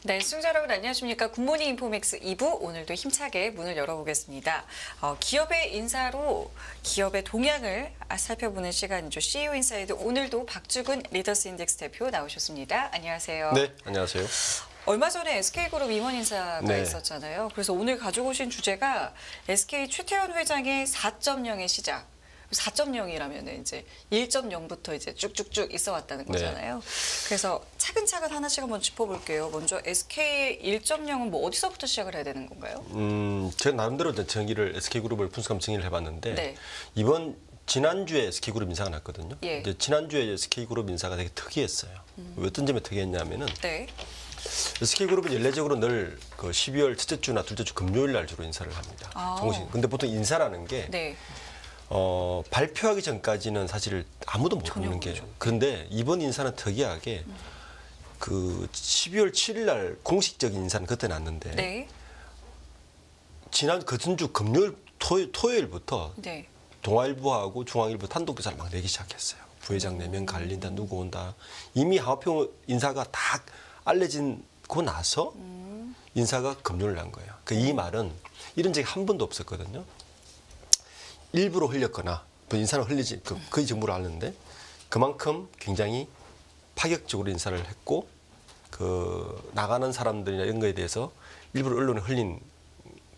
네, 시청자 여러분 안녕하십니까. 굿모닝 인포맥스 2부 오늘도 힘차게 문을 열어보겠습니다. 기업의 인사로 기업의 동향을 살펴보는 시간이죠. CEO 인사이드 오늘도 박주근 리더스 인덱스 대표 나오셨습니다. 안녕하세요. 네, 안녕하세요. 얼마 전에 SK그룹 임원 인사가 네. 있었잖아요. 그래서 오늘 가지고 오신 주제가 SK 최태원 회장의 4.0의 시작. 4.0이라면 이제 1.0부터 이제 쭉쭉쭉 있어 왔다는 거잖아요. 그래서 차근차근 하나씩 한번 짚어볼게요. 먼저 SK의 1.0은 뭐 어디서부터 시작을 해야 되는 건가요? 제가 나름대로 정의를 SK그룹을 분석하면 정의를 해봤는데 네. 지난주에 SK그룹 인사가 났거든요. 예. 이제 지난주에 SK그룹 인사가 되게 특이했어요. 어떤 점에 특이했냐면은 네. SK그룹은 연례적으로 늘 그 12월 첫째 주나 둘째 주 금요일 날 주로 인사를 합니다. 정식. 근데 보통 인사라는 게 네. 발표하기 전까지는 사실 아무도 모르는 게. 그런데 이번 인사는 특이하게 그 12월 7일 날 공식적인 인사는 그때 났는데 네. 지난 그전주 금요일 토요일부터 네. 동아일보하고 중앙일보 단독 기사를 막 내기 시작했어요. 부회장 4명 갈린다, 누구 온다. 이미 하호평 인사가 다 알려지고 나서 인사가 금요일 난 거예요. 이 말은 이런 적이 한 번도 없었거든요. 일부러 흘렸거나 인사는 흘리지 거의 전부를 아는데 그만큼 굉장히 파격적으로 인사를 했고 그 나가는 사람들이나 이런 거에 대해서 일부러 언론에 흘린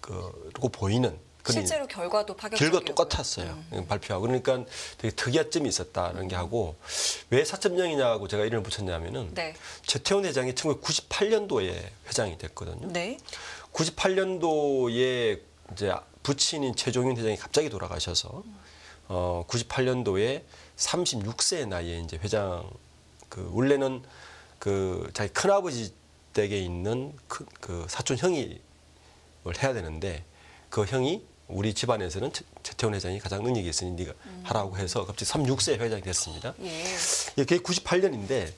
그고 보이는 실제로 결과도 파격적이었고요. 결과 똑같았어요. 발표하고 그러니까 되게 특이한 점이 있었다는 게 하고 왜 4.0이냐고 제가 이름을 붙였냐면은 네. 최태원 회장이 1998년도에 회장이 됐거든요. 네. 98년도에 이제 부친인 최종윤 회장이 갑자기 돌아가셔서 98년도에 36세의 나이에 이제 회장 원래는 자기 큰아버지 댁에 있는 그 사촌 형이 뭘 해야 되는데 그 형이 우리 집안에서는 최태원 회장이 가장 능력이 있으니 네가 하라고 해서 갑자기 36세 회장이 됐습니다. 예. 그게 98년인데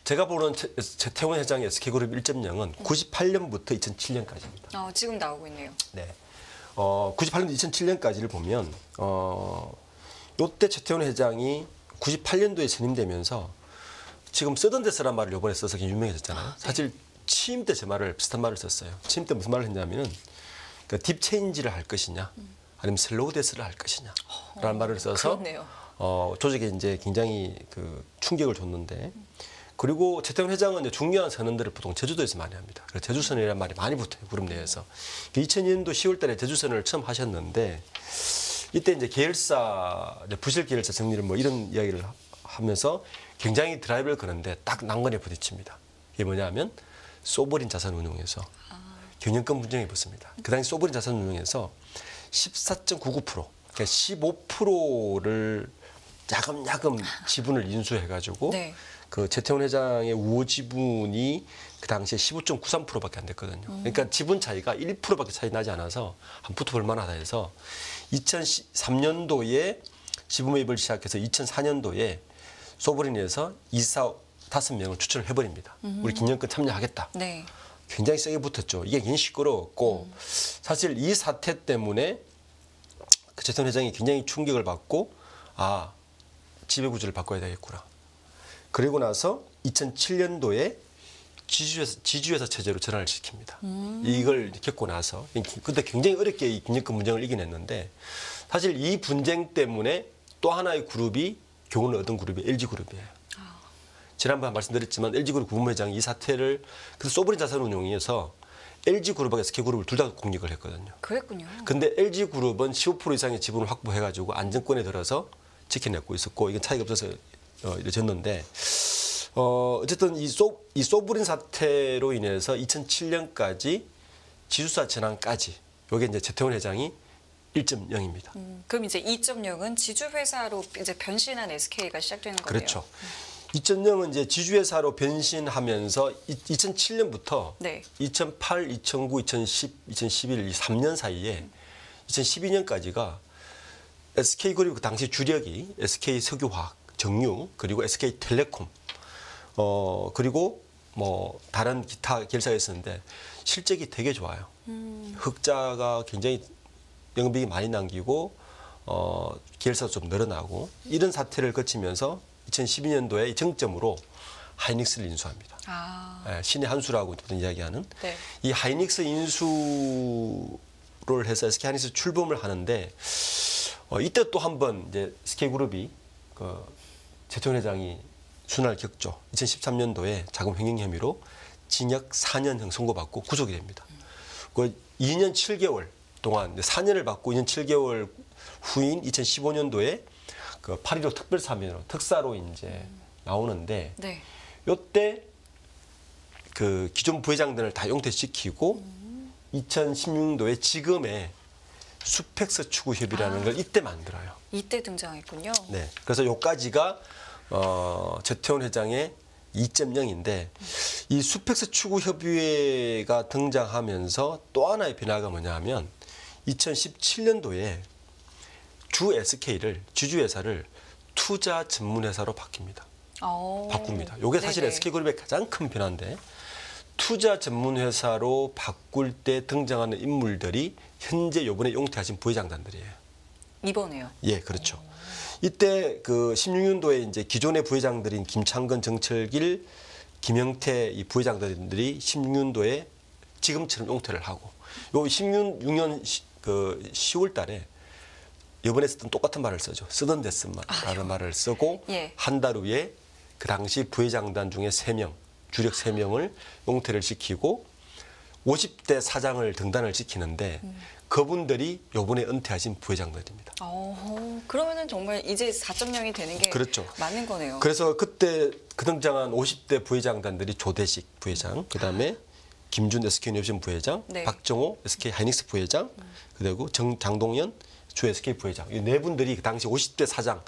제가 보는 최태원 회장의 SK그룹 1.0은 98년부터 2007년까지입니다. 지금 나오고 있네요. 네. 98년 2007년까지를 보면 요때 최태원 회장이 98년도에 전임되면서 지금 쓰던 데서란 말을 요번에 써서 유명해졌잖아요. 사실 취임 때 제 말을 비슷한 말을 썼어요. 취임 때 무슨 말을 했냐면은 딥체인지를 할 것이냐 아니면 슬로우 데스를 할 것이냐 라는 말을 써서 그렇네요. 조직에 이제 굉장히 충격을 줬는데 그리고 최태원 회장은 이제 중요한 선언들을 보통 제주도에서 많이 합니다. 그래서 제주선언이라는 말이 많이 붙어요. 그룹 내에서. 2002년도 10월 달에 제주선언을 처음 하셨는데 이때 이제 부실 계열사 정리를 뭐 이런 이야기를 하면서 굉장히 드라이브를 거는데 딱 난관에 부딪힙니다. 이게 뭐냐면 소버린 자산운용에서 경영권 분쟁이 붙습니다. 그 당시 소버린 자산운용에서 14.99% 그러니까 15%를 야금야금 지분을 인수해가지고 네. 그 최태원 회장의 우호 지분이 그 당시에 15.93%밖에 안 됐거든요. 그러니까 지분 차이가 1%밖에 차이 나지 않아서 한 붙어볼 만하다 해서 2003년도에 지분 매입을 시작해서 2004년도에 소버린에서 이사 5명을 추천을 해버립니다. 우리 경영권 참여하겠다. 네. 굉장히 세게 붙었죠. 이게 굉장히 시끄러웠고 사실 이 사태 때문에 그 최태원 회장이 굉장히 충격을 받고 지배구조를 바꿔야 되겠구나. 그리고 나서 2007년도에 지주회사 체제로 전환을 시킵니다. 이걸 겪고 나서 그때 굉장히 어렵게 이 경영권 분쟁을 이겨냈는데 사실 이 분쟁 때문에 또 하나의 그룹이 교훈을 얻은 그룹이 LG그룹이에요. 지난번에 말씀드렸지만 LG그룹 부부회장이 이 사태를 그래서 소버린 자산운용에서 LG그룹하고 SK그룹을 둘 다 공격을 했거든요. 그랬군요. 근데 LG그룹은 15% 이상의 지분을 확보해가지고 안정권에 들어서 지켜내고 있었고 이건 차이가 없어서 이루어졌는데 어쨌든 이 소버린 사태로 인해서 2007년까지 지주사 전환까지 요게 이제 최태원 회장이 1.0입니다. 그럼 이제 2.0은 지주회사로 이제 변신한 SK가 시작되는 거네요. 그렇죠. 2.0은 이제 지주회사로 변신하면서 2007년부터 네. 2008, 2009, 2010, 2011 이 3년 사이에 2012년까지가 SK그룹 그 당시 주력이 SK석유화학, 정유 그리고 SK텔레콤 그리고 뭐 다른 기타 계열사였었는데 실적이 되게 좋아요. 흑자가 굉장히 영업이익이 많이 남기고 계열사도 좀 늘어나고 이런 사태를 거치면서 2012년도에 정점으로 하이닉스를 인수합니다. 신의 한 수라고 보통 이야기하는 네. 이 하이닉스 인수를 해서 SK 하이닉스 출범을 하는데 이때 또 한 번 이제 SK그룹이 그 최태원 회장이 순환을 겪죠. 2013년도에 자금 횡령 혐의로 징역 4년형 선고받고 구속이 됩니다. 그 2년 7개월 동안 4년을 받고 2년 7개월 후인 2015년도에 그 8.15 특별사면으로 특사로 이제 나오는데 네. 요때 그 기존 부회장들을 다 용퇴시키고 2016년도에 지금의 수펙스 추구협의라는 걸 이때 만들어요. 이때 등장했군요. 네. 그래서 요까지가 최태원 회장의 2.0인데 이 수펙스 추구협의회가 등장하면서 또 하나의 변화가 뭐냐면 2017년도에 주 SK를 주주회사를 투자 전문회사로 바뀝니다. 바꿉니다. 요게 사실 네네. SK그룹의 가장 큰 변화인데 투자 전문회사로 바꿀 때 등장하는 인물들이 현재 요번에 용퇴하신 부회장단들이에요. 이번에요. 예, 그렇죠. 이때 그 16년도에 이제 기존의 부회장들인 김창건, 정철길, 김영태 이 부회장들이 16년도에 지금처럼 용퇴를 하고 요 16년 그 10월 달에 이번에 쓰던 똑같은 말을 쓰죠. 쓰던 데스만라는 말을 쓰고 예. 한 달 후에 그 당시 부회장단 중에 3명, 주력 3명을 용퇴를 시키고 50대 사장을 등단을 시키는데 그분들이 요번에 은퇴하신 부회장들입니다. 그러면은 정말 이제 4.0이 되는 게 그렇죠. 맞는 거네요. 그래서 그때 그 등장한 50대 부회장단들이 조대식 부회장, 그다음에 김준 SK유니버션 부회장, 네. 박정호 SK 하이닉스 부회장, 그리고 장동연 주 SK 부회장. 이 네 분들이 그 당시 50대 사장,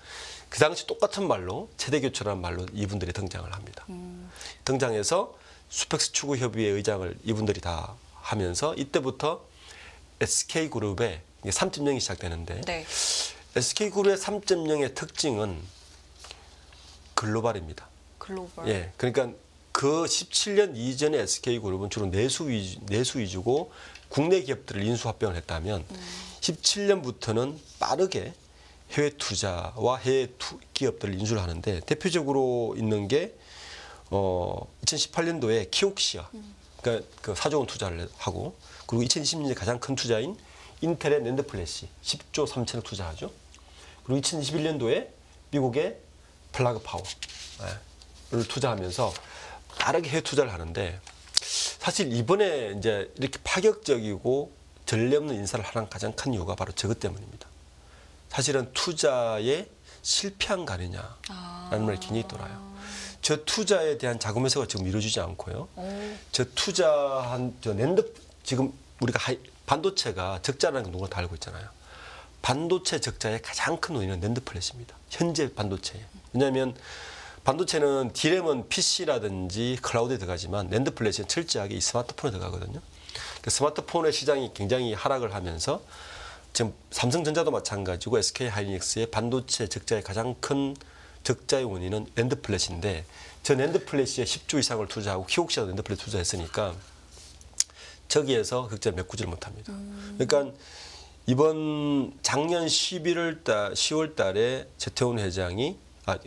그 당시 똑같은 말로 최대교체라는 말로 이분들이 등장을 합니다. 등장해서 수펙스 추구협의회 의장을 이분들이 다 하면서 이때부터 SK그룹의 3.0이 시작되는데 네. SK그룹의 3.0의 특징은 글로벌입니다. 글로벌. 예, 그러니까 그 17년 이전의 SK그룹은 주로 내수 위주고 국내 기업들을 인수합병을 했다면 17년부터는 빠르게 해외 투자와 해외 기업들을 인수를 하는데 대표적으로 있는 게 2018년도에 키옥시아, 그러니까 그 4조 원 투자를 하고 그리고 2020년에 가장 큰 투자인 인텔의 낸드 플래시 10조 3천억 투자하죠. 그리고 2021년도에 미국의 플라그 파워를 투자하면서 빠르게 해외 투자를 하는데 사실 이번에 이제 이렇게 파격적이고 전례 없는 인사를 하는 가장 큰 이유가 바로 저것 때문입니다. 사실은 투자에 실패한 거 아니냐라는 말이 굉장히 돌아요. 저 투자에 대한 자금 회수가 지금 이루어지지 않고요. 저 투자한 저 낸드 지금 우리가 반도체가 적자라는 걸 누구나 다 알고 있잖아요. 반도체 적자의 가장 큰 원인은 낸드 플래시입니다. 현재 반도체에. 왜냐하면 반도체는 D램은 PC라든지 클라우드에 들어가지만 낸드 플래시는 철저하게 이 스마트폰에 들어가거든요. 그 스마트폰의 시장이 굉장히 하락을 하면서 지금 삼성전자도 마찬가지고 SK 하이닉스의 반도체 적자의 가장 큰 적자의 원인은 낸드 플래시인데 저 낸드 플래시에 10조 이상을 투자하고 키옥시아도 낸드 플래시 투자했으니까 저기에서 극자 메꾸지를 못합니다. 그러니까 이번 작년 10월 달에 최태원 회장이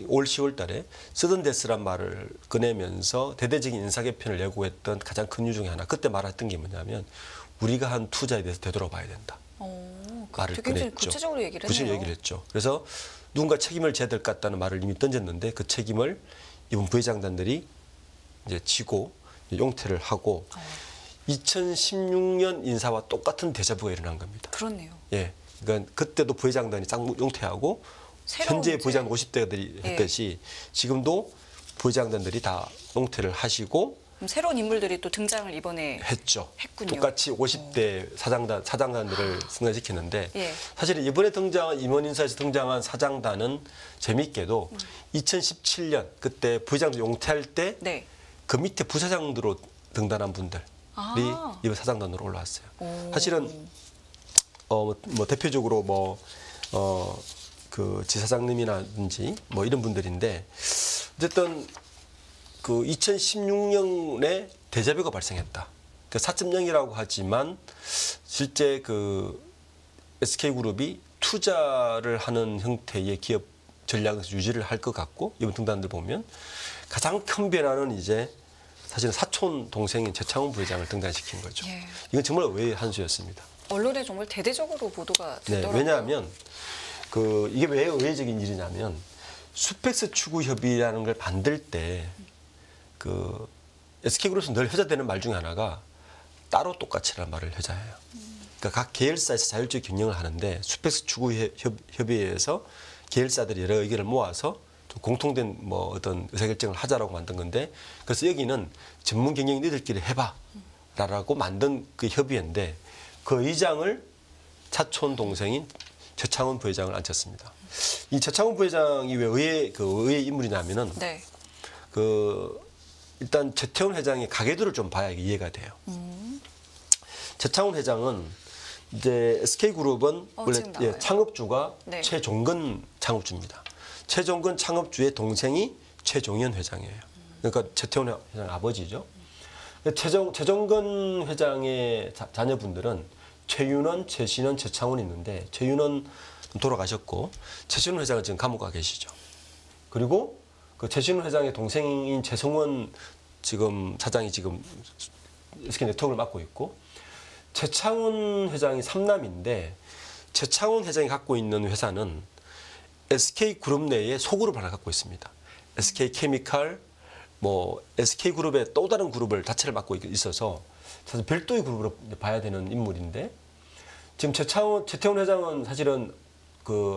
올 10월 달에 쓰던 데스란 말을 꺼내면서 대대적인 인사 개편을 예고했던 가장 큰 이유 중에 하나 그때 말했던 게 뭐냐면 우리가 한 투자에 대해서 되돌아봐야 된다. 말을 꺼냈죠. 구체적으로 얘기를 했네요. 구체적으로 얘기를 했죠. 그래서 누군가 책임을 져야 될 것 같다는 말을 이미 던졌는데 그 책임을 이번 부회장단들이 이제 지고 용퇴를 하고 2016년 인사와 똑같은 데자부가 일어난 겁니다. 그렇네요. 예, 그러니까 그때도 부회장단이 용퇴하고 현재 부회장 50대들이 했듯이 지금도 부회장단들이 다 용퇴를 하시고 새로운 인물들이 또 등장을 이번에 했죠. 했군요. 똑같이 50대 사장단들을 승화시키는데 예. 사실 이번에 등장한 임원 인사에서 등장한 사장단은 재미있게도 2017년 그때 부회장들 용퇴할 때 그 밑에 부사장으로 등단한 분들이 이번 사장단으로 올라왔어요. 사실은 뭐 대표적으로 그 지사장님이라든지 뭐 이런 분들인데 어쨌든 그 2016년에 데자뷰가 발생했다. 그 4.0이라고 하지만 실제 그 SK그룹이 투자를 하는 형태의 기업 전략을 유지를 할 것 같고 이번 등단들 보면 가장 큰 변화는 이제 사실은 사촌 동생인 최창원 부회장을 등단시킨 거죠. 예. 이건 정말 의외의 한 수였습니다. 언론에 정말 대대적으로 보도가 네, 되더라고요. 왜냐하면 이게 왜 의외적인 일이냐면 수펙스 추구 협의라는 걸 만들 때 SK그룹에서 늘 회자되는 말 중에 하나가 따로 똑같이라는 말을 회자해요. 그러니까 각 계열사에서 자율적 경영을 하는데 수펙스 추구 협의회에서 계열사들이 여러 의견을 모아서 좀 공통된 어떤 의사결정을 하자라고 만든 건데, 그래서 여기는 전문 경영인 너희들끼리 해봐라고 만든 그 협의회인데 그 의장을 차촌 동생인 최창원 부회장을 앉혔습니다. 이 최창원 부회장이 왜 의외의 인물이냐면은 네. 일단 최태원 회장의 가계도를 좀 봐야 이해가 돼요. 최창원 회장은 이제 SK그룹은 원래 지금 나와요. 창업주가 네. 최종근 창업주입니다. 최종근 창업주의 동생이 최종현 회장이에요. 그러니까 최태원 회장 아버지죠. 최종근 회장의 자녀분들은 최윤원, 최신원, 최창원이 있는데 최윤원 돌아가셨고 최신원 회장은 지금 감옥 가 계시죠. 그리고 그 최신원 회장의 동생인 최성원 지금 사장이 지금 SK네트워크를 맡고 있고, 최창원 회장이 3남인데 최창원 회장이 갖고 있는 회사는 SK그룹 내에 소그룹 하나 갖고 있습니다. SK케미칼, SK그룹의 또 다른 그룹을 자체를 맡고 있어서 사실 별도의 그룹으로 봐야 되는 인물인데, 지금 최태원 회장은 사실은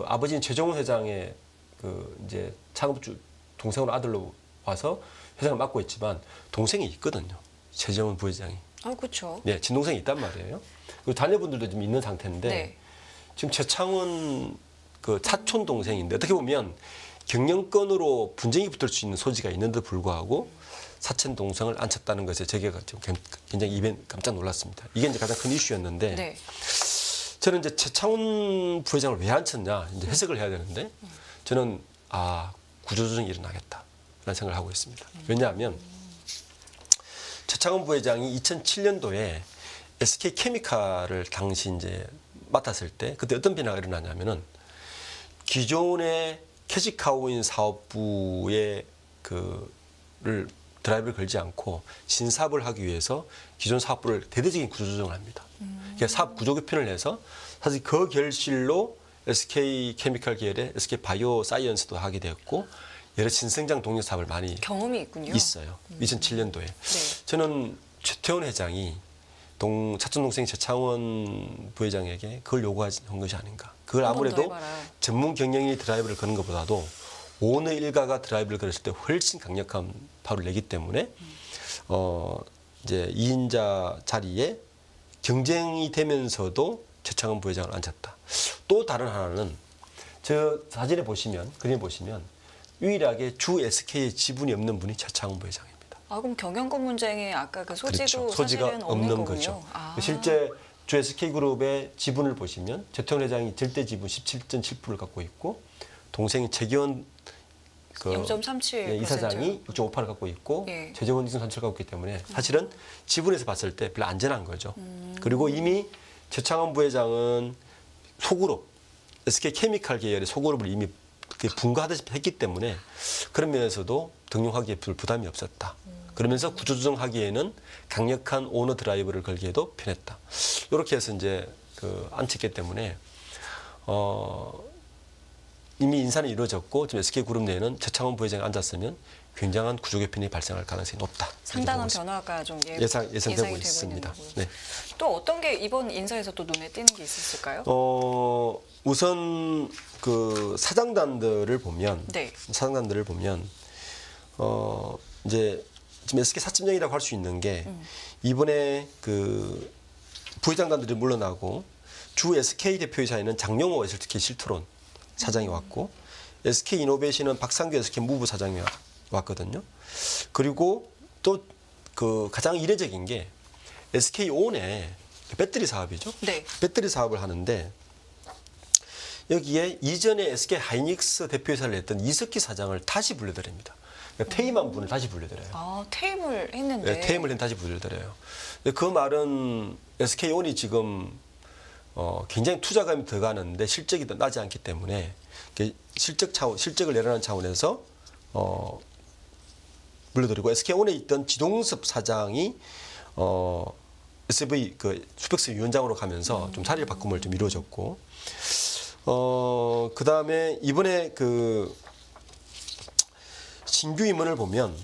아버지인 최종훈 회장의 이제 창업주 동생으로 아들로 와서 회장을 맡고 있지만 동생이 있거든요. 최정훈 부회장이. 그렇죠. 네, 친동생이 있단 말이에요. 그리고 자녀분들도 좀 있는 상태인데 네. 지금 최창원 차촌 동생인데 어떻게 보면 경영권으로 분쟁이 붙을 수 있는 소지가 있는데도 불구하고 사촌 동생을 앉혔다는 것에 제가 좀 굉장히 깜짝 놀랐습니다. 이게 이제 가장 큰 이슈였는데 네. 저는 이제 최창원 부회장을 왜 앉혔냐 이제 해석을 해야 되는데 저는 구조조정이 일어나겠다라는 생각을 하고 있습니다. 왜냐하면 최창원 부회장이 2007년도에 SK케미칼을 당시 이제 맡았을 때 그때 어떤 변화가 일어나냐면은 기존의 캐시카우인 사업부의 를 드라이브를 걸지 않고 신사업을 하기 위해서 기존 사업부를 대대적인 구조조정을 합니다. 그러니까 사업 구조 개편을 해서 사실 그 결실로 SK케미칼 계열의 SK바이오사이언스도 하게 되었고 여러 신생장 동력 사업을 많이 경험이 있군요. 있어요. 2007년도에. 저는 최태원 회장이 차촌 동생 최창원 부회장에게 그걸 요구한 것이 아닌가. 그걸 아무래도 전문 경영인이 드라이브를 거는 것보다도 온 일가가 드라이브를 걸었을 때 훨씬 강력한 파워를 내기 때문에 이제 2인자 자리에 경쟁이 되면서도 최창원 부회장을 앉혔다. 또 다른 하나는 저 사진에 보시면 그림 보시면 유일하게 주 SK의 지분이 없는 분이 최창원 부회장입니다. 그럼 경영권 문쟁에 아까 그 소지도 그렇죠. 소지가 사실은 없는 거죠. 거군요. 실제 주 SK그룹의 지분을 보시면 최태원 회장이 절대 지분 17.7%를 갖고 있고 동생이 최기원 0.37% 이사장이 6.58%를 갖고 있고 예. 최정원 2.37%를 갖고 있기 때문에 사실은 지분에서 봤을 때 별로 안전한 거죠. 그리고 이미 최창원 부회장은 소그룹 SK케미칼 계열의 소그룹을 이미 분가하듯이 했기 때문에 그런 면에서도 등용하기에 별 부담이 없었다. 그러면서 구조조정하기에는 강력한 오너 드라이브를 걸기에도 편했다. 이렇게 해서 이제 앉혔기 때문에 이미 인사는 이루어졌고 지금 SK그룹 내에는 최창원 부회장이 앉았으면 굉장한 구조 개편이 발생할 가능성이 높다. 상당한 변화가 좀 예상되고 있습니다. 네. 또 어떤 게 이번 인사에서 또 눈에 띄는 게 있었을까요? 우선 사장단들을 보면 네. 이제 지금 SK 4.0이라고 할 수 있는 게 이번에 부회장단들이 물러나고 주 SK 대표이사에는 장용호 SK 실트론 사장이 왔고 SK이노베이션은 박상규 SK 무부 사장이 왔거든요. 그리고 또 가장 이례적인 게 SK온의 배터리 사업이죠. 네. 배터리 사업을 하는데 여기에 이전에 SK 하이닉스 대표이사를 했던 이석기 사장을 다시 불러드립니다. 그러니까 퇴임한 분을 다시 불러드려요. 퇴임을 했는데. 네, 퇴임을 다시 불러드려요. 그 말은 SK온이 지금 굉장히 투자감이 들어가는데 실적이 나지 않기 때문에 실적을 내려는 차원에서 물러들이고 SK온에 있던 지동섭 사장이 SV 그 수백스 위원장으로 가면서 좀 자리를 바꿈을 좀 이루어졌고 그다음에 이번에 그 신규 임원을 보면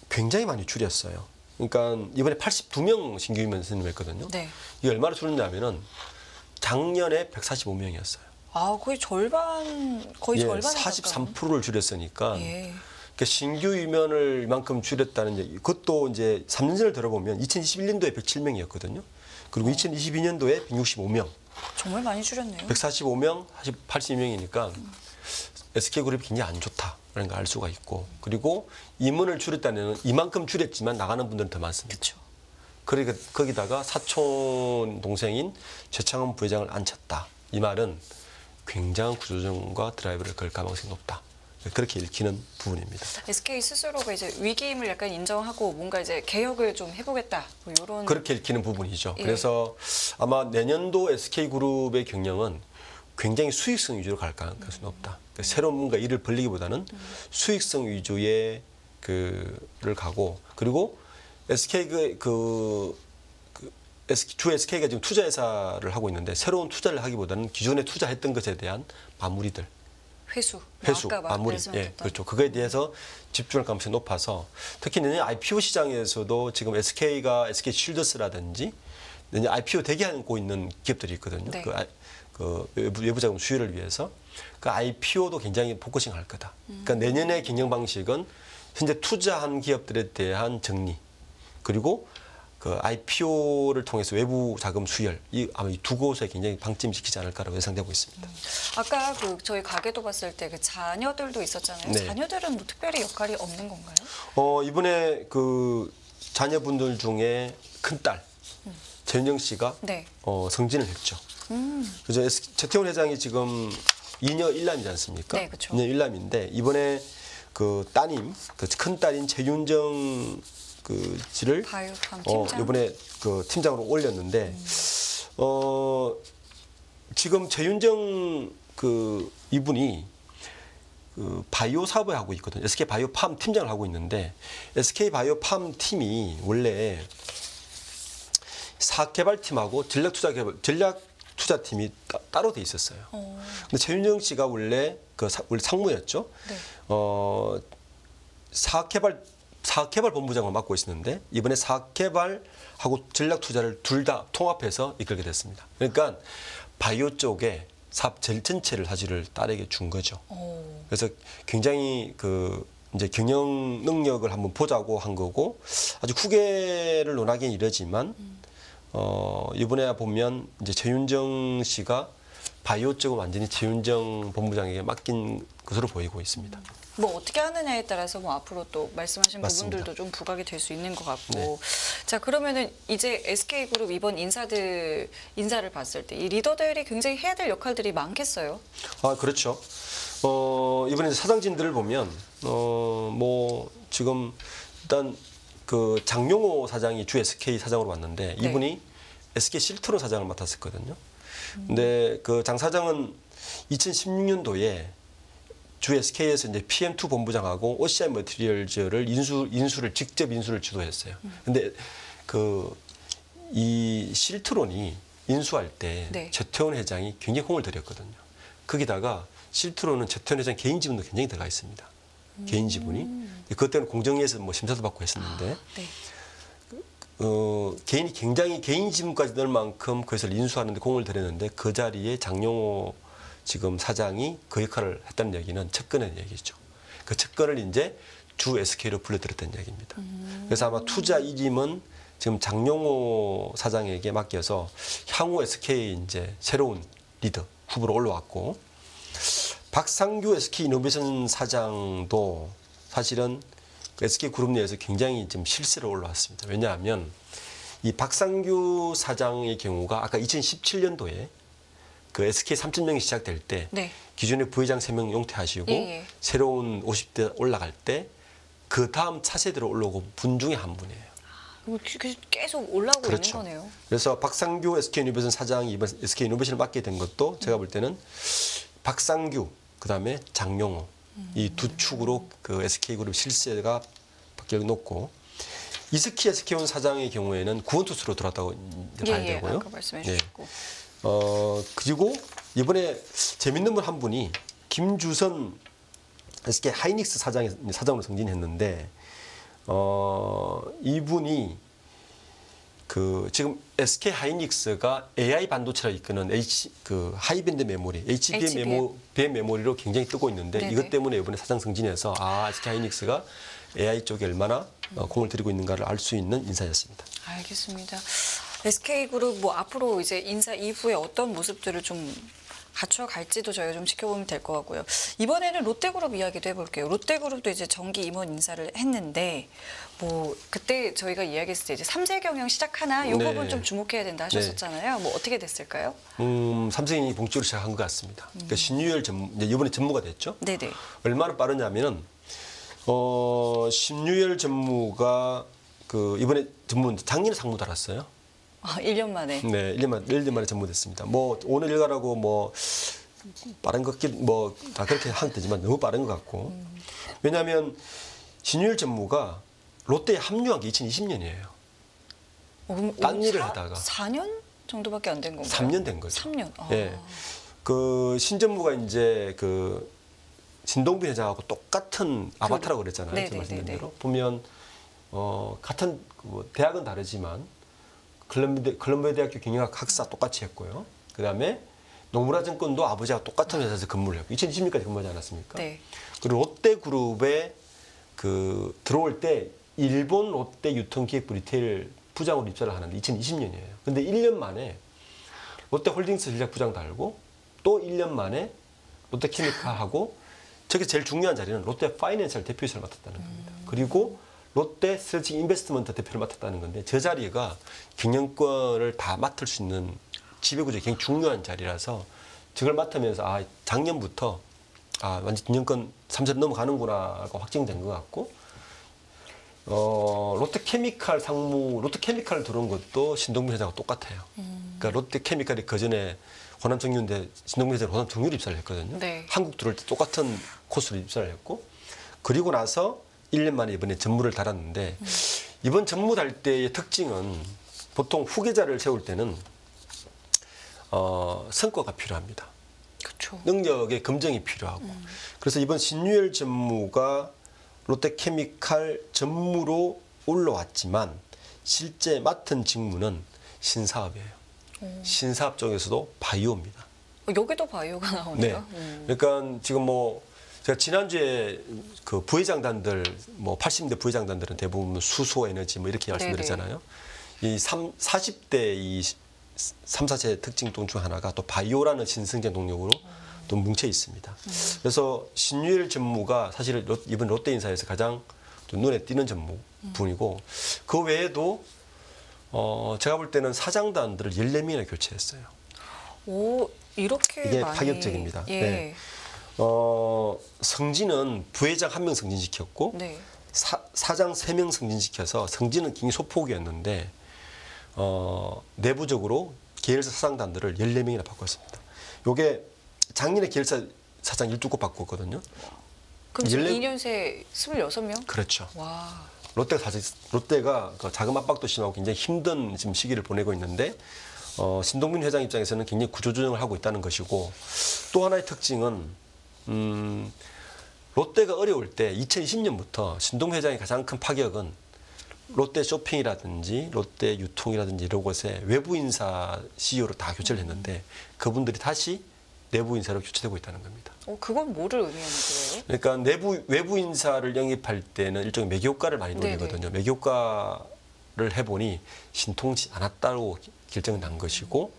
굉장히 많이 줄였어요. 그러니까 이번에 82명 신규 임원 선임했거든요. 네. 이게 얼마나 줄었냐면은 작년에 145명이었어요. 아, 거의 절반, 거의 절반. 43%를 줄였으니까 예. 그러니까 신규 임원을 이만큼 줄였다는 얘기. 그것도 이제 3년 전을 들어보면 2021년도에 107명이었거든요. 그리고 2022년도에 165명. 정말 많이 줄였네요. 145명, 82명이니까 SK그룹이 굉장히 안 좋다라는 걸 알 수가 있고 그리고 임원을 줄였다는 이만큼 줄였지만 나가는 분들은 더 많습니다. 그렇죠. 그러니까 거기다가 사촌 동생인 최창원 부회장을 앉혔다. 이 말은 굉장한 구조조정과 드라이브를 걸 가능성이 높다. 그렇게 읽히는 부분입니다. SK 스스로가 이제 위기임을 약간 인정하고 뭔가 이제 개혁을 좀 해보겠다. 뭐 이런. 그렇게 읽히는 부분이죠. 예. 그래서 아마 내년도 SK그룹의 경영은 굉장히 수익성 위주로 갈 가능성이 높다. 그러니까 새로운 뭔가 일을 벌리기보다는 수익성 위주의 그를 가고 그리고 SK 주 SK가 지금 투자회사를 하고 있는데 새로운 투자를 하기보다는 기존에 투자했던 것에 대한 마무리들. 회수, 아까 마무리. 예, 그렇죠. 그거에 대해서 집중할 가능성이 높아서 특히 내년 IPO 시장에서도 지금 SK가 SK 쉴더스라든지 내년 IPO 대기하고 있는 기업들이 있거든요. 네. 그 외부 자금 수요를 위해서 그 IPO도 굉장히 포커싱 할 거다. 그러니까 내년의 경영 방식은 현재 투자한 기업들에 대한 정리 그리고 그 IPO를 통해서 외부 자금 수혈 아마 이 두 곳에 굉장히 방점을 지키지 않을까라고 예상되고 있습니다. 아까 그 저희 가게도 봤을 때 그 자녀들도 있었잖아요. 네. 자녀들은 뭐 특별히 역할이 없는 건가요? 이번에 그 자녀분들 중에 큰딸 전영 씨가 네. 승진을 했죠. 그래서 최태원 회장이 지금 2녀 1남이지 않습니까? 네, 그렇죠. 2녀 1남인데 이번에 그 따님, 그 큰딸인 최윤정 그 씨를 바이오팜 팀장. 이번에 그 팀장으로 올렸는데 지금 최윤정 그 이분이 그 바이오 사업을 하고 있거든요. SK 바이오팜 팀장을 하고 있는데 SK 바이오팜 팀이 원래 사업개발팀하고 전략투자팀이 따로 돼 있었어요. 근데 최윤정 씨가 원래 원래 상무였죠. 네. 사업개발 본부장을 맡고 있었는데 이번에 사업개발하고 전략투자를 둘 다 통합해서 이끌게 됐습니다. 그러니까 바이오 쪽에 사업 전체를 사실을 딸에게 준 거죠. 그래서 굉장히 그 이제 경영 능력을 한번 보자고 한 거고 아직 후계를 논하기는 이르지만 이번에 보면 이제 최윤정 씨가 바이오 쪽은 완전히 최윤정 본부장에게 맡긴 것으로 보이고 있습니다. 뭐 어떻게 하느냐에 따라서 뭐 앞으로 또 말씀하신 맞습니다. 부분들도 좀 부각이 될 수 있는 것 같고. 네. 자, 그러면은 이제 SK그룹 이번 인사를 봤을 때 이 리더들이 굉장히 해야 될 역할들이 많겠어요. 아, 그렇죠. 이번에 사장진들을 보면 뭐 지금 일단 그 장용호 사장이 주 SK 사장으로 왔는데 네. 이분이 SK 실트론 사장을 맡았었거든요. 근데 그 장 사장은 2016년도에 주 SK에서 이제 PM2 본부장하고 OCI 머티리얼즈를 인수를 직접 인수를 주도했어요. 근데 그 이 실트론이 인수할 때 네. 최태원 회장이 굉장히 공을 들였거든요. 거기다가 실트론은 최태원 회장 개인 지분도 굉장히 들어가 있습니다. 개인 지분이. 그것 때문에 공정위에서 뭐 심사도 받고 했었는데 네. 개인이 굉장히 개인 지분까지 넣을 만큼 그것을 인수하는데 공을 들였는데 그 자리에 장용호 지금 사장이 그 역할을 했다는 얘기는 척근의 얘기죠. 그 척근을 이제 주 SK로 불러들였다는 얘기입니다. 그래서 아마 투자 이임은 지금 장용호 사장에게 맡겨서 향후 SK 이제 새로운 리더 후보로 올라왔고 박상규 SK 이노베이션 사장도 사실은 SK 그룹 내에서 굉장히 좀 실세로 올라왔습니다. 왜냐하면 이 박상규 사장의 경우가 아까 2017년도에 그 SK 3.0이 시작될 때 네. 기존의 부회장 3명 용퇴하시고 예. 새로운 50대 올라갈 때 그 다음 차세대로 올라오고 분 중에 한 분이에요. 계속 올라오고 그렇죠. 있는 거네요. 그래서 박상규 SK 이노베이션 사장이 이번 SK 이노베이션을 맡게 된 것도 제가 볼 때는 박상규 그다음에 장용호 이 두 축으로 그 SK 그룹 실세가 합격이 높고 이스키 SK온 사장의 경우에는 구원투수로 들어왔다고 이제 봐야 되고요. 아까 말씀해 주셨고. 그리고 이번에 재밌는 분 한 분이 김주선 SK 하이닉스 사장으로 승진했는데 이분이 지금 SK 하이닉스가 AI 반도체를 이끄는 하이밴드 메모리, HBM 메모리로 굉장히 뜨고 있는데 네네. 이것 때문에 이번에 사장 승진해서 SK 하이닉스가 AI 쪽에 얼마나 공을 들이고 있는가를 알 수 있는 인사였습니다. 알겠습니다. SK그룹 뭐 앞으로 이제 인사 이후에 어떤 모습들을 좀 갖춰갈지도 저희가 좀 지켜보면 될 것 같고요. 이번에는 롯데그룹 이야기도 해볼게요. 롯데그룹도 이제 정기 임원 인사를 했는데 뭐 그때 저희가 이야기했을 때 이제 3세 경영 시작하나 이 네. 부분 좀 주목해야 된다 하셨었잖아요. 뭐 어떻게 됐을까요? 삼성이 본격적으로 시작한 것 같습니다. 그러니까 신유열 이제 이번에 전무가 됐죠. 네네. 얼마나 빠르냐면은 신유열 전무가 이번에 전무 작년에 상무 달았어요. 1년 만에. 네, 1년 만에 전무됐습니다. 뭐 오늘 일가라고 뭐 빠른 것 같긴 다 그렇게 하면 되지만 너무 빠른 것 같고. 왜냐하면 신유열 전무가 롯데에 합류한 게 2020년이에요. 딴 일을 하다가 4년 정도밖에 안 된 건가요? 3년 된 거죠. 3년. 예. 신전무가 이제 신동빈 회장하고 똑같은 아바타라고 그랬잖아요. 네네네네. 지금 말씀드린 대로 보면 같은 대학은 다르지만 콜롬비아 대학교 경영학 학사 똑같이 했고요. 그다음에 노무라증권도 아버지와 똑같은 회사에서 근무를 했고 2020년까지 근무하지 않았습니까? 네. 그리고 롯데그룹에 들어올 때 일본 롯데 유통기획부 리테일 부장으로 입사를 하는데 2020년이에요. 근데 1년 만에 롯데홀딩스 전략부장 달고 또 1년 만에 롯데케미칼하고 저게 제일 중요한 자리는 롯데 파이낸셜 대표이사를 맡았다는 겁니다. 그리고 롯데 스트레이팅 인베스트먼트 대표를 맡았다는 건데 저 자리가 경영권을 다 맡을 수 있는 지배구조가 굉장히 중요한 자리라서 저걸 맡으면서 작년부터 완전 경영권 3세로 넘어가는구나가 확정된 것 같고 롯데케미칼 롯데케미칼 들어온 것도 신동빈 회장하고 똑같아요. 그러니까 롯데케미칼이 그전에 호남정유인데 신동빈 회장이 호남정유로 입사를 했거든요. 네. 한국 들어올 때 똑같은 코스로 입사를 했고 그리고 나서 1년 만에 이번에 전무를 달았는데 이번 전무 달 때의 특징은 보통 후계자를 세울 때는 성과가 필요합니다. 그렇죠. 능력의 검증이 필요하고 그래서 이번 신유열 전무가 롯데케미칼 전무로 올라왔지만 실제 맡은 직무는 신사업이에요. 신사업 쪽에서도 바이오입니다. 여기도 바이오가 나오네요. 네. 그러니까 지금 제가 지난주에 부회장단들 80대 부회장단들은 대부분 수소 에너지 이렇게 말씀드렸잖아요. 이 40대 이 3, 4세 특징 중 하나가 또 바이오라는 신승적 동력으로 또 뭉쳐 있습니다. 그래서 신유열 전무가 사실 이번 롯데 인사에서 가장 좀 눈에 띄는 전무분이고 그 외에도 제가 볼 때는 사장단들을 14명이나 교체했어요. 오, 이렇게 이게 많이. 파격적입니다. 예. 네. 성진은 부회장 1명 승진시켰고 네. 사장 3명 승진시켜서 성진은 굉장히 소폭이었는데 내부적으로 계열사 사장단들을 14명이나 바꿨습니다. 요게 작년에 계열사 사장 12곳 바꿨거든요. 그럼 지금 2년새 26명? 그렇죠. 와. 롯데가 자금 압박도 심하고 굉장히 힘든 지금 시기를 보내고 있는데 신동빈 회장 입장에서는 굉장히 구조조정을 하고 있다는 것이고 또 하나의 특징은 롯데가 어려울 때 2020년부터 신동빈 회장의 가장 큰 파격은 롯데 쇼핑이라든지 롯데 유통이라든지 이런 곳에 외부 인사 CEO로 다 교체를 했는데 그분들이 다시 내부 인사로 교체되고 있다는 겁니다. 그건 뭐를 의미하는 거예요? 그러니까 외부 인사를 영입할 때는 일종의 매기효과를 많이 노리거든요. 매기효과를 해보니 신통치 않았다고 결정이 난 것이고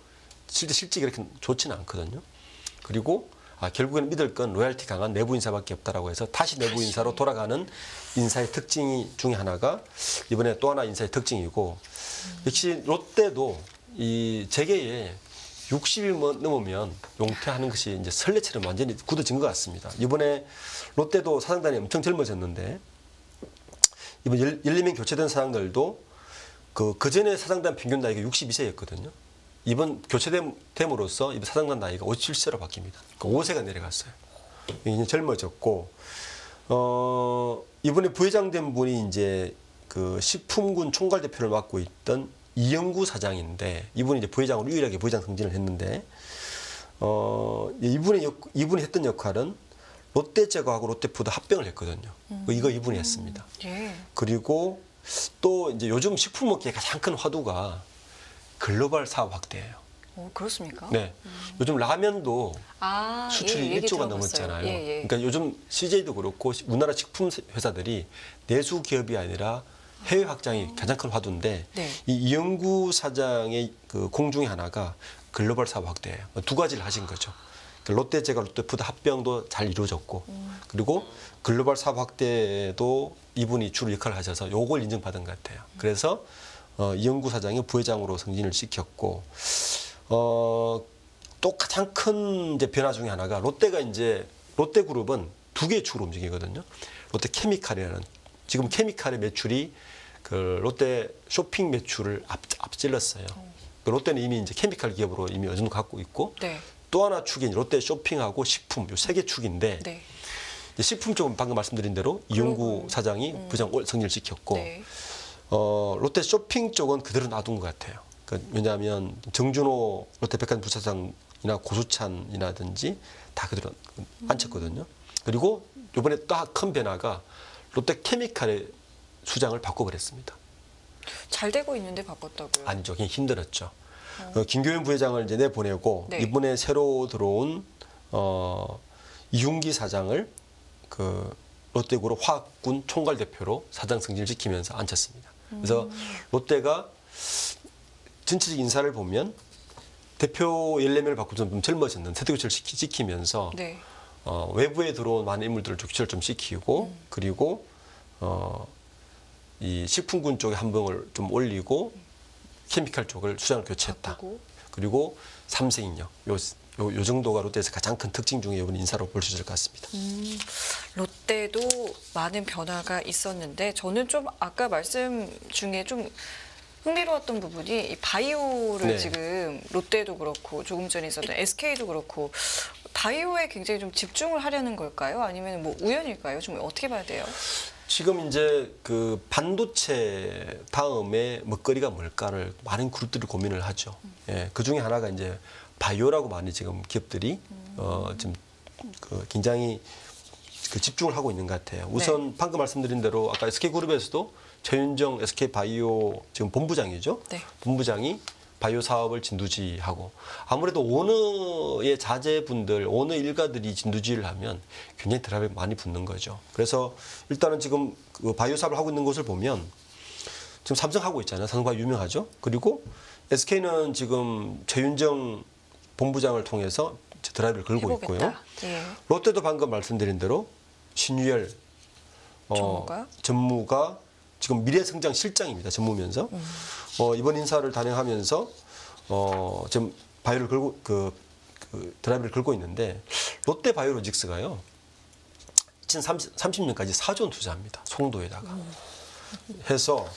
실제 그렇게 좋지는 않거든요. 그리고 결국에는 믿을 건 로얄티 강한 내부 인사밖에 없다라고 해서 다시 내부 인사로 돌아가는 인사의 특징 중에 하나가 이번에 또 하나 인사의 특징이고 역시 롯데도 이 재계에 60일 넘으면 용퇴하는 것이 이제 설레처럼 완전히 굳어진 것 같습니다. 이번에 롯데도 사장단이 엄청 젊어졌는데 이번 12명 교체된 사장들도 그전에 사장단 평균 나이가 62세였거든요. 이번 교체됨으로써 이번 사장단 나이가 57세로 바뀝니다. 5세가 내려갔어요. 이제 젊어졌고 이번에 부회장 된 분이 이제 그 식품군 총괄 대표를 맡고 있던 이영구 사장인데 이분이 이제 부회장으로 유일하게 부회장 승진을 했는데 이분이 했던 역할은 롯데제과하고 롯데푸드 합병을 했거든요. 이거 이분이 했습니다. 예. 그리고 또 이제 요즘 식품업계의 가장 큰 화두가 글로벌 사업 확대예요. 그렇습니까? 네. 요즘 라면도 아, 수출이 예, 얘기 1조가 들어봤어요. 넘었잖아요. 예, 예. 그러니까 요즘 CJ도 그렇고 우리나라 식품 회사들이 내수 기업이 아니라 해외 확장이 가장 큰 화두인데 네. 이 이영구 사장의 그 공중에 하나가 글로벌 사업 확대예요. 두 가지를 하신 거죠. 롯데제과 롯데푸드 합병도 잘 이루어졌고 그리고 글로벌 사업 확대도 이분이 주로 역할을 하셔서 요걸 인정받은 것 같아요. 그래서 이영구 사장이 부회장으로 승진을 시켰고 또 가장 큰 이제 변화 중에 하나가 롯데가 이제 롯데그룹은 두 개의 축으로 움직이거든요. 롯데케미칼이라는 지금 케미칼의 매출이 그 롯데 쇼핑 매출을 앞질렀어요. 롯데는 이미 이제 케미칼 기업으로 이미 어느 정도 갖고 있고 네. 또 하나 축이 롯데 쇼핑하고 식품 요 세 개 축인데 네. 이제 식품 쪽은 방금 말씀드린 대로 이용구 사장이 부장 승진을 시켰고 네. 롯데 쇼핑 쪽은 그대로 놔둔 것 같아요. 왜냐하면 정준호 롯데백화점 부사장이나 고수찬이라든지 다 그대로 앉혔거든요. 그리고 이번에 또 큰 변화가 롯데케미칼의 수장을 바꿔버렸습니다. 잘 되고 있는데 바꿨다고요? 아니죠. 그냥 힘들었죠. 김교현 부회장을 이제 내보내고 네. 이번에 새로 들어온 이윤기 사장을 그 롯데그룹 화학군 총괄 대표로 사장 승진을 시키면서 앉혔습니다. 그래서 롯데가 전체적 인사를 보면 대표 14명을 바꾸고 좀 젊어졌는 세대 교체를 시키면서 네. 외부에 들어온 많은 인물들을 교체를 좀 시키고 그리고 이 식품군 쪽에 한 병을 좀 올리고 케미칼 쪽을 수장을 교체했다. 바꾸고. 그리고 삼성인력 요 정도가 롯데에서 가장 큰 특징 중에 이번 인사로 볼 수 있을 것 같습니다. 롯데도 많은 변화가 있었는데 저는 좀 아까 말씀 중에 좀 흥미로웠던 부분이 이 바이오를 네. 지금 롯데도 그렇고 조금 전에 있었던 SK도 그렇고 바이오에 굉장히 좀 집중을 하려는 걸까요? 아니면 뭐 우연일까요? 좀 어떻게 봐야 돼요? 지금 이제 그 반도체 다음에 먹거리가 뭘까를 많은 그룹들이 고민을 하죠. 예, 그 중에 하나가 이제 바이오라고 많이 지금 기업들이 지금 그 굉장히 그 집중을 하고 있는 것 같아요. 우선 방금 말씀드린 대로 아까 SK그룹에서도 최윤정 SK바이오 지금 본부장이죠. 네. 본부장이 바이오 사업을 진두지하고 아무래도 오너의 자제분들, 오너 일가들이 진두지를 하면 굉장히 드랍이 많이 붙는 거죠. 그래서 일단은 지금 그 바이오 사업을 하고 있는 곳을 보면 지금 삼성 하고 있잖아요. 삼성과 유명하죠. 그리고 SK는 지금 최윤정 본부장을 통해서 드라이브를 걸고 있고요. 해보겠다. 예. 롯데도 방금 말씀드린 대로 신유열 전무가 지금 미래성장 실장입니다. 전무면서 이번 인사를 단행하면서 지금 바이오를 걸고 그 드라이브를 걸고 있는데 롯데 바이오로직스가요 2030년까지 4조 원 투자합니다. 송도에다가 해서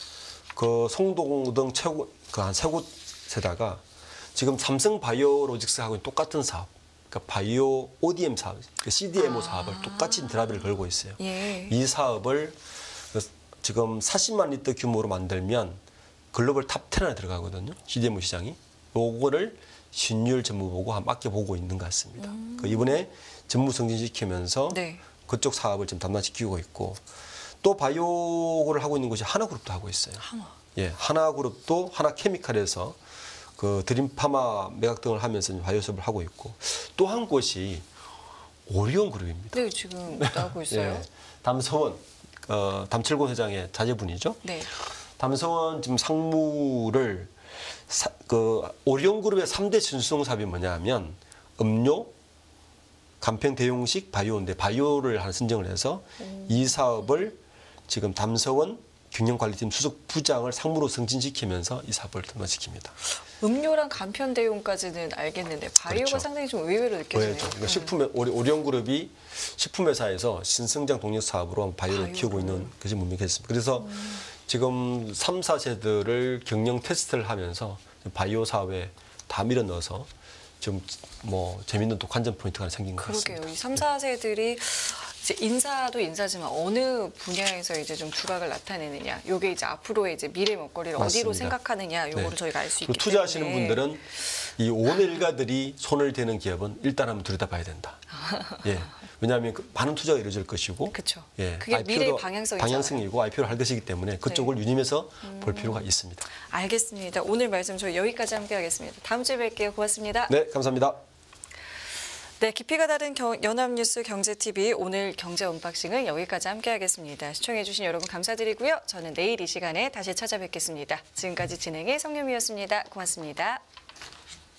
그 송도 등 최고 그 한 세 곳에다가 지금 삼성 바이오로직스하고 똑같은 사업. 그러니까 바이오 ODM 사업, 그 CDMO 사업을 똑같이 드라이브를 걸고 있어요. 예. 이 사업을 지금 40만 리터 규모로 만들면 글로벌 탑 10 안에 들어가거든요. CDMO 시장이. 요거를 신율 전무보고 맡겨보고 있는 것 같습니다. 그 이번에 전무 승진시키면서 네. 그쪽 사업을 지금 담당시키고 있고 또 바이오를 하고 있는 곳이 하나그룹도 하고 있어요. 예, 하나그룹도 하나케미칼에서 그 드림파마 매각 등을 하면서 바이오 사업을 하고 있고 또 한 곳이 오리온그룹입니다. 네, 지금 나오고 있어요. 예, 담성원 담철곤 회장의 자제분이죠. 네. 담성원 지금 상무를 그 오리온그룹의 3대 진수성 사업이 뭐냐면 음료, 간편 대용식 바이오인데 바이오를 하나 선정을 해서 이 사업을 지금 담성원 경영관리팀 수석 부장을 상무로 승진시키면서 이 사업을 등록시킵니다. 음료랑 간편 대용까지는 알겠는데 바이오가 그렇죠. 상당히 좀 의외로 느껴지네요. 그러니까 식품 오리온그룹이 식품회사에서 신성장 동력 사업으로 바이오를 키우고 있는 것이 분명했습니다. 그래서 지금 3, 4세들을 경영 테스트를 하면서 바이오 사업에 다 밀어 넣어서 좀 뭐 재밌는 또 관전 포인트가 생긴 것 같습니다. 그러게요. 이 3, 4세들이 이제 인사도 인사지만 어느 분야에서 이제 좀 두각을 나타내느냐, 요게 이제 앞으로의 이제 미래 먹거리를 어디로 맞습니다. 생각하느냐, 요거를 네. 저희가 알 수 있기 그리고 투자하시는 때문에. 분들은 이 오늘가들이 손을 대는 기업은 일단 한번 들여다봐야 된다. 예. 왜냐하면 많은 투자가 이루어질 것이고, 그쵸. 예. 그게 IPO도 미래의 방향성이잖아요. 방향성이고 IPO를 할 것이기 때문에 그쪽을 유념해서 볼 필요가 있습니다. 알겠습니다. 오늘 말씀 저희 여기까지 함께하겠습니다. 다음 주에 뵐게요. 고맙습니다. 네, 감사합니다. 네, 깊이가 다른 연합뉴스 경제TV 오늘 경제 언박싱은 여기까지 함께하겠습니다. 시청해주신 여러분 감사드리고요. 저는 내일 이 시간에 다시 찾아뵙겠습니다. 지금까지 진행의 성유미였습니다. 고맙습니다.